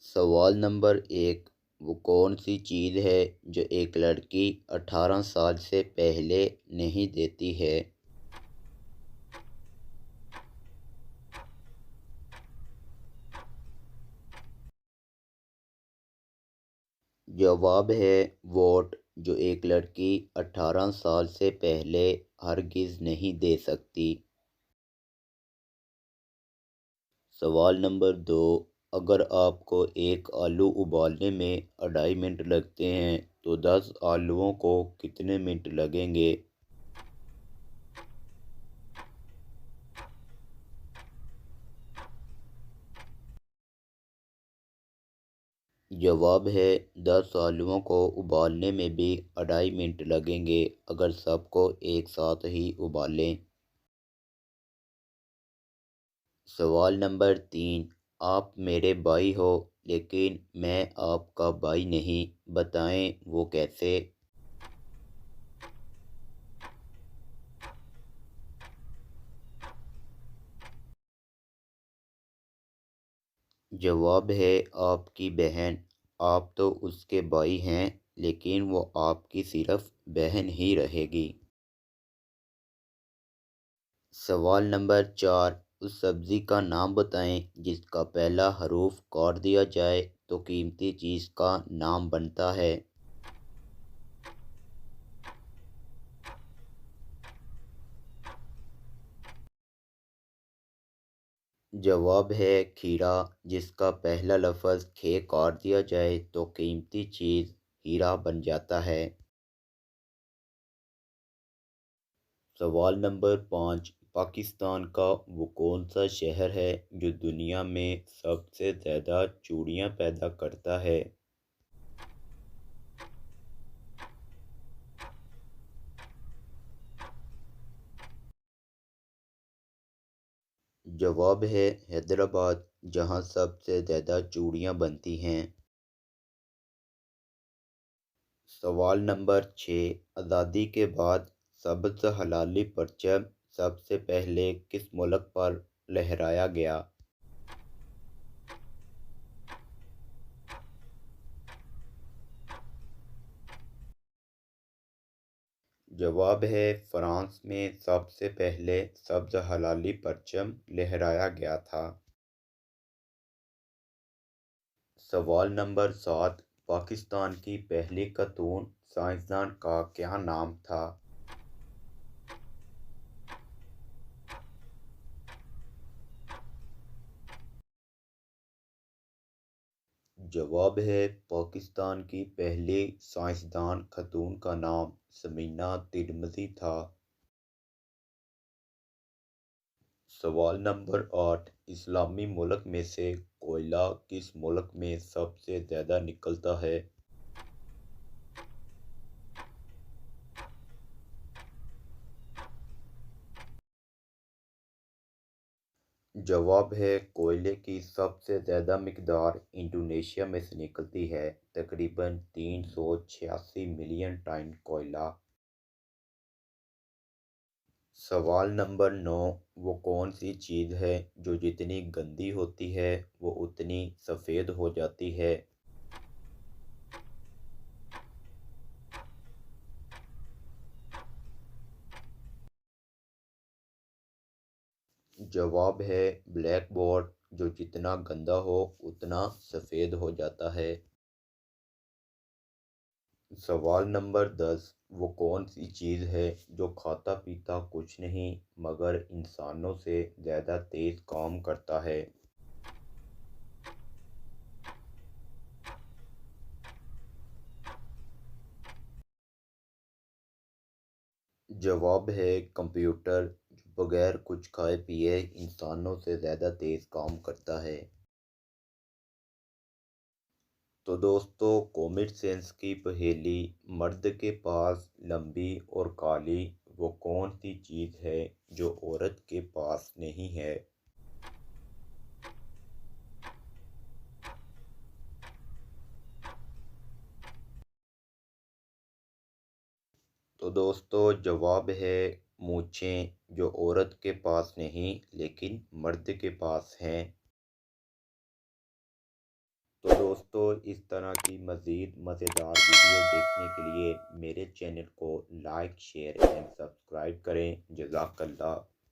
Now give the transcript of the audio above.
سوال نمبر 1، وہ کون سی چیز ہے جو ایک لڑکی 18 سال سے پہلے نہیں دیتی ہے؟ جواب ہے ووٹ، جو ایک لڑکی 18 سال سے پہلے ہرگز نہیں دے سکتی۔ سوال نمبر 2، اگر آپ کو ایک آلو ابالنے میں 2.5 منٹ لگتے ہیں تو 10 آلوؤں کو کتنے منٹ لگیں گے؟ جواب ہے 10 آلوؤں کو ابالنے میں بھی 2.5 منٹ لگیں گے اگر سب کو ایک ساتھ ہی ابالیں۔ سوال نمبر 3، آپ میرے بھائی ہو لیکن میں آپ کا بھائی نہیں، بتائیں وہ کیسے؟ جواب ہے آپ کی بہن، آپ تو اس کے بھائی ہیں لیکن وہ آپ کی صرف بہن ہی رہے گی۔ سوال نمبر 4، اس سبزی کا نام بتائیں جس کا پہلا حروف کاٹ دیا جائے تو قیمتی چیز کا نام بنتا ہے۔ جواب ہے کھیرا، جس کا پہلا لفظ کھے کاٹ دیا جائے تو قیمتی چیز ہیرا بن جاتا ہے۔ سوال نمبر 5، پاکستان کا وہ کون سا شہر ہے جو دنیا میں سب سے زیادہ چوڑیاں پیدا کرتا ہے؟ جواب ہے حیدرآباد، جہاں سب سے زیادہ چوڑیاں بنتی ہیں۔ سوال نمبر 6، آزادی کے بعد سبز ہلالی پرچم سب سے پہلے کس ملک پر لہرایا گیا؟ جواب ہے فرانس میں سب سے پہلے سبز ہلالی پرچم لہرایا گیا تھا۔ سوال نمبر 7، پاکستان کی پہلی خاتون سائنسدان کا کیا نام تھا؟ جواب ہے پاکستان کی پہلی سائنسدان خاتون کا نام ثمینہ ترمذی تھا۔ سوال نمبر 8، اسلامی ملک میں سے کوئلہ کس ملک میں سب سے زیادہ نکلتا ہے؟ جواب ہے کوئلے کی سب سے زیادہ مقدار انڈونیشیا میں سے نکلتی ہے، تقریباً 386 ملین ٹن کوئلہ۔ سوال نمبر 9، وہ کون سی چیز ہے جو جتنی گندی ہوتی ہے وہ اتنی سفید ہو جاتی ہے؟ جواب ہے بلیک بورڈ، جو جتنا گندا ہو اتنا سفید ہو جاتا ہے۔ سوال نمبر 10، وہ کون سی چیز ہے جو کھاتا پیتا کچھ نہیں مگر انسانوں سے زیادہ تیز کام کرتا ہے؟ جواب ہے کمپیوٹر، جو بغیر کچھ کھائے پیے انسانوں سے زیادہ تیز کام کرتا ہے۔ تو دوستو، کومٹ سینس کی پہیلی، مرد کے پاس لمبی اور کالی وہ کون سی چیز ہے جو عورت کے پاس نہیں ہے؟ تو دوستو جواب ہے مونچھیں، جو عورت کے پاس نہیں لیکن مرد کے پاس ہیں۔ تو دوستو اس طرح کی مزید مزیدار ویڈیو دیکھنے کے لیے میرے چینل کو لائک شیئر اینڈ سبسکرائب کریں۔ جزاک اللہ۔